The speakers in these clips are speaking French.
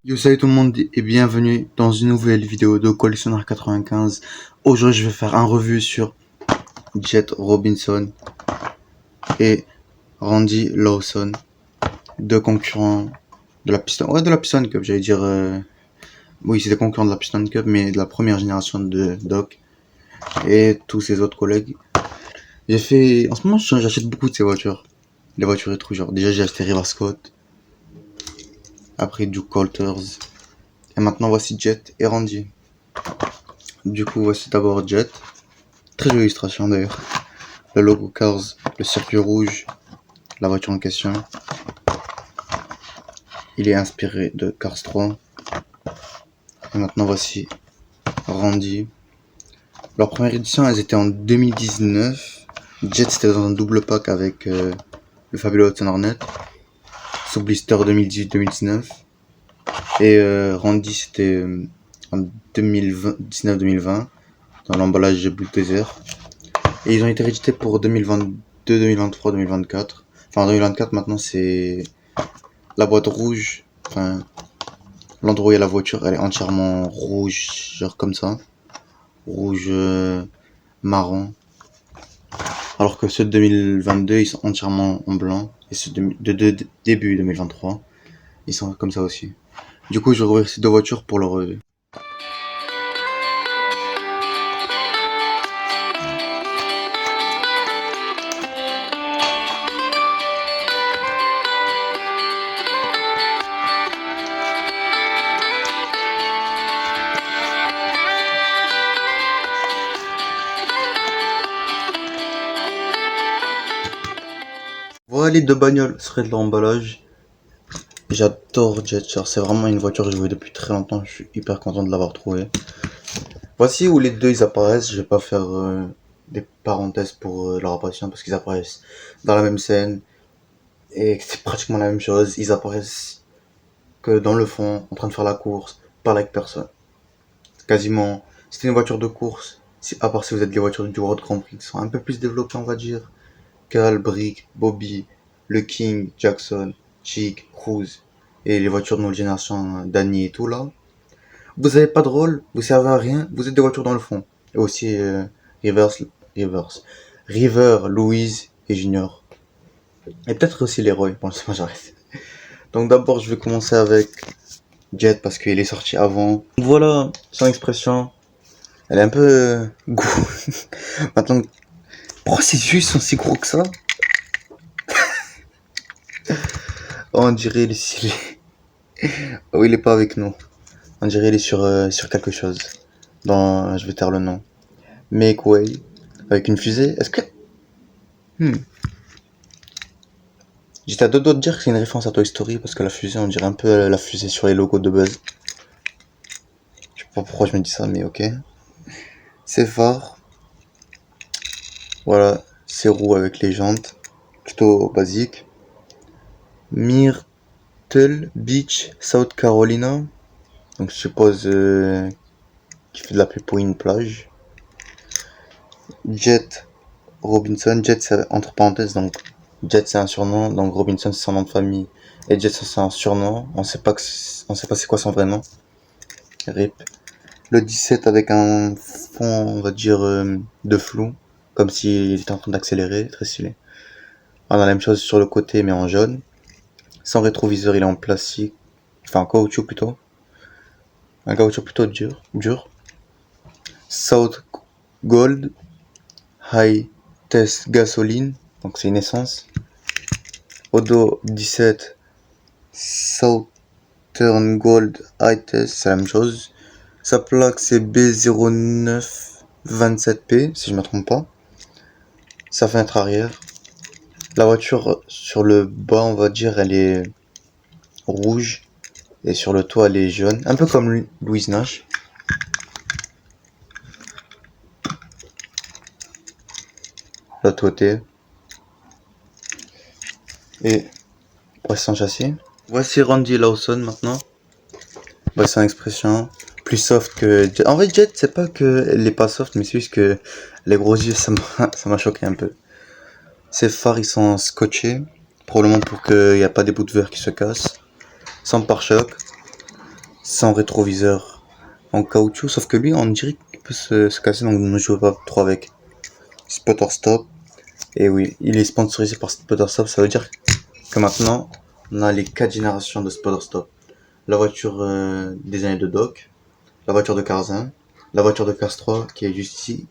Yo, salut tout le monde et bienvenue dans une nouvelle vidéo de Collectionneur 95. Aujourd'hui, je vais faire un revue sur Jet Robinson et Randy Lawson, deux concurrents de la Piston Cup, j'allais dire. Oui, c'est des concurrents de la Piston Cup, mais de la première génération de Doc et tous ses autres collègues. En ce moment, j'achète beaucoup de ces voitures, les voitures rétro. Genre, déjà, j'ai acheté River Scott, après Duke Colters, et maintenant voici Jet et Randy. Du coup, voici d'abord Jet. Très jolie illustration d'ailleurs. Le logo Cars, le circuit rouge, la voiture en question. Il est inspiré de Cars 3. Et maintenant voici Randy. Leur première édition, elles étaient en 2019. Jet, c'était dans un double pack avec le fabuleux Hudson Hornet. Sous blister 2018-2019. Et Randy, c'était en 2019-2020. Dans l'emballage Blue Desert. Et ils ont été réédités pour 2022, 2023, 2024. Enfin, en 2024, maintenant, c'est la boîte rouge. Enfin, l'endroit où il y a la voiture, elle est entièrement rouge, genre comme ça. Rouge marron. Alors que ceux de 2022, ils sont entièrement en blanc. Et ceux de début 2023, ils sont comme ça aussi. Du coup, je vais rouvrir ces deux voitures pour le revue. Voilà les deux bagnoles seraient de l'emballage. J'adore Jetcher, c'est vraiment une voiture que je veux depuis très longtemps, je suis hyper content de l'avoir trouvée. Voici où les deux ils apparaissent, je vais pas faire des parenthèses pour leur apparition parce qu'ils apparaissent dans la même scène et c'est pratiquement la même chose, ils apparaissent que dans le fond, en train de faire la course, parler avec personne. Quasiment, c'était une voiture de course, à part si vous êtes des voitures du World Grand Prix qui sont un peu plus développées on va dire. Cal, Brick, Bobby, Le King, Jackson, Chic, Cruz et les voitures de notre génération, Danny et tout là. Vous avez pas de rôle, vous servez à rien, vous êtes des voitures dans le fond. Et aussi River, Louise et Junior. Et peut-être aussi Leroy. Bon, c'est pas j'arrête. Donc d'abord, je vais commencer avec Jet parce qu'il est sorti avant. Donc voilà son expression. Elle est un peu goût. Maintenant, pourquoi ses yeux sont si gros que ça? Oh, on dirait il est... Oh, il est pas avec nous. On dirait il est sur quelque chose. Je vais taire le nom. Make Way. Avec une fusée. Est-ce que... J'étais à deux doigts de dire que c'est une référence à Toy Story parce que la fusée, on dirait un peu la fusée sur les logos de Buzz. Je sais pas pourquoi je me dis ça, mais ok. C'est phare. Voilà, c'est roues avec les jantes. Plutôt basique. Myrtle Beach, South Carolina. Donc je suppose qu'il fait de la pub pour une plage. Jet Robinson. Jet c'est entre parenthèses, donc Jet c'est un surnom, donc Robinson c'est son nom de famille. Et Jet c'est un surnom. On sait pas c'est quoi son vrai nom. RIP. Le 17 avec un fond, on va dire, de flou, comme s'il était en train d'accélérer, très stylé. On a la même chose sur le côté, mais en jaune. Sans rétroviseur, il est en plastique, enfin en caoutchouc plutôt. Un caoutchouc plutôt dur. South Gold, High Test Gasoline, donc c'est une essence. Odo 17, Southern Gold High Test, c'est la même chose. Sa plaque c'est B0927P, si je me trompe pas. Sa fenêtre arrière. La voiture sur le bas, on va dire, elle est rouge. Et sur le toit, elle est jaune. Un peu comme Louise Nash. L'autre côté. Et voici son châssis. Voici Randy Lawson maintenant. Voici son expression. Plus soft que Jet. En vrai, Jet, c'est pas qu'elle est pas soft, mais c'est juste que les gros yeux, ça m'a choqué un peu. Ses phares, ils sont scotchés. Probablement pour qu'il n'y a pas des bouts de verre qui se cassent. Sans pare-choc. sans rétroviseur en caoutchouc, sauf que lui on dirait qu'il peut se casser, donc ne jouez pas trop avec. Spotter Stop, et oui, il est sponsorisé par Spotter Stop, ça veut dire que maintenant on a les 4 générations de Spotter Stop. La voiture des années de Doc, la voiture de Cars 1, la voiture de Cars 3 qui est juste ici,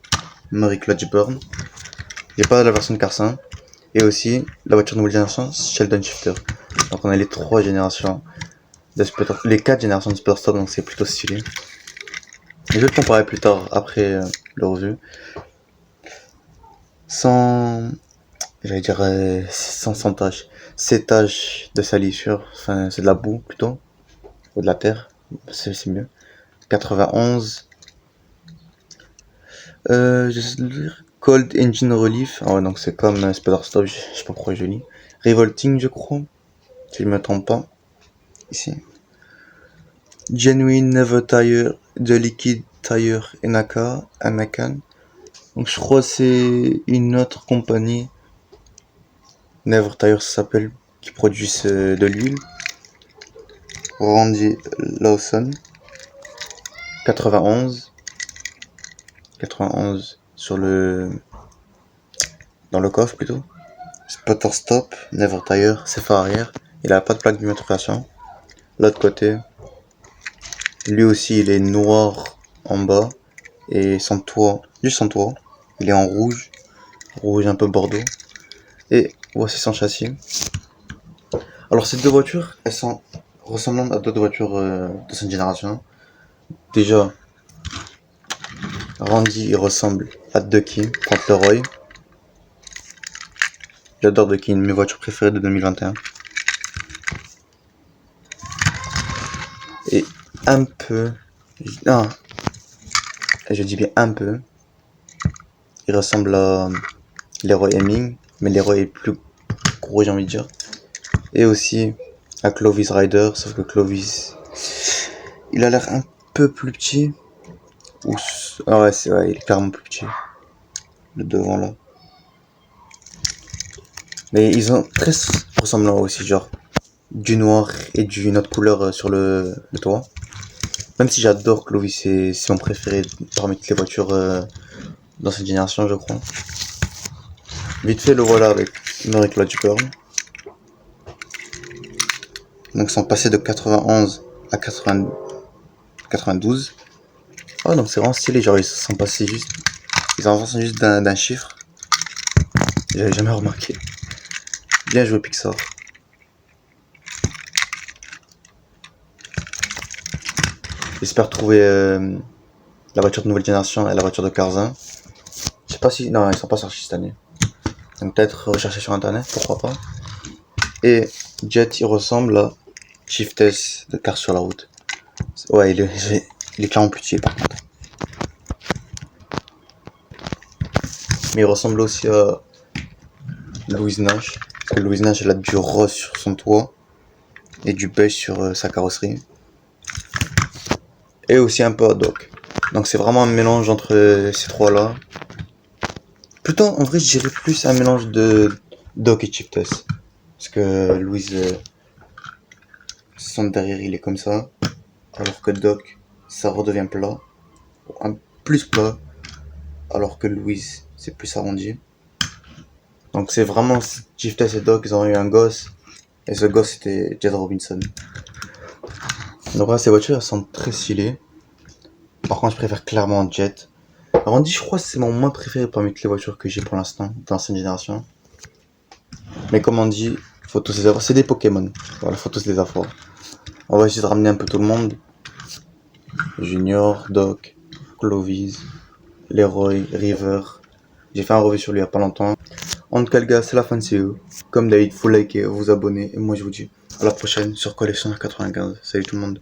Murray Clutchburn. Il n'y a pas la version de Cars 1, et aussi la voiture de nouvelle génération Sheldon Shifter. Donc on a les 3 générations de Spotter, les 4 générations de Spotter Stop, donc c'est plutôt stylé. Et je vais le comparer plus tard après le revue. Sans, j'allais dire sans tâches, 7 taches de salissure, enfin c'est de la boue plutôt, ou de la terre, c'est mieux. 91. Je vais lire Cold Engine Relief. Ah ouais, donc c'est comme Spider Stop, je sais pas pourquoi je lis. Revolting, je crois, si je me trompe pas. Ici. Genuine Never Tire de Liquid Tire Anakan. Donc je crois que c'est une autre compagnie, Never Tire ça s'appelle, qui produit de l'huile. Randy Lawson. 91 sur dans le coffre plutôt. Spotter Stop, Never Tire, c'est phare arrière. Il a pas de plaque d'immatriculation. L'autre côté, lui aussi il est noir en bas et son toit, juste son toit, il est en rouge un peu bordeaux. Et voici son châssis. Alors ces deux voitures, elles sont ressemblantes à d'autres voitures de cette génération. Déjà, Randy il ressemble à Ducky contre Leroy. J'adore Ducky, une de mes voitures préférées de 2021. Et un peu, non, je dis bien un peu, il ressemble à Leroy Hemming, mais Leroy est plus gros, j'ai envie de dire. Et aussi à Clovis Rider, sauf que Clovis, il a l'air un peu plus petit. Ah ouais, c'est vrai, il est clairement plus petit. Le devant là. Mais ils ont très ressemblant aussi, genre du noir et d'une autre couleur sur le toit. Même si j'adore Clovis, c'est mon préféré parmi toutes les voitures dans cette génération, je crois. Vite fait, le voilà avec Murray Clutchburn. Donc, ils sont passés de 91 à 92. Oh, donc c'est vraiment stylé. Genre, ils sont passés juste. Ils avancent juste d'un chiffre. J'avais jamais remarqué. Bien joué, Pixar. J'espère trouver la voiture de nouvelle génération et la voiture de Cars 1. Je sais pas si. Non, ils sont pas sortis cette année. Donc, peut-être rechercher sur internet, pourquoi pas. Et Jet, il ressemble à Shiftless de Cars sur la route. Ouais, il est clairement plus petit par contre. Mais il ressemble aussi à Louise Nash. Parce que Louise Nash, elle a du rose sur son toit et du beige sur sa carrosserie. Et aussi un peu à Doc. Donc c'est vraiment un mélange entre ces trois-là. Plutôt, en vrai, je dirais plus un mélange de Doc et Shiftless. Parce que Louise, son derrière, il est comme ça. Alors que Doc, ça redevient plat. Un plus plat. Alors que Louise, c'est plus arrondi. Donc c'est vraiment Shiftless et Doc, ils ont eu un gosse. Et ce gosse c'était Jed Robinson. Donc voilà, ces voitures elles sont très stylées. Par contre je préfère clairement Jet. Randy je crois que c'est mon moins préféré parmi toutes les voitures que j'ai pour l'instant, dans cette génération. Mais comme on dit, faut tous les avoir. C'est des Pokémon. Voilà, faut tous les avoir. On va essayer de ramener un peu tout le monde. Junior, Doc, Clovis, Leroy, River. J'ai fait un review sur lui il y a pas longtemps. En tout cas les gars, c'est la fin de cette vidéo. Comme d'habitude, faut liker, vous abonner. Et moi je vous dis à la prochaine sur Collection 95. Salut tout le monde.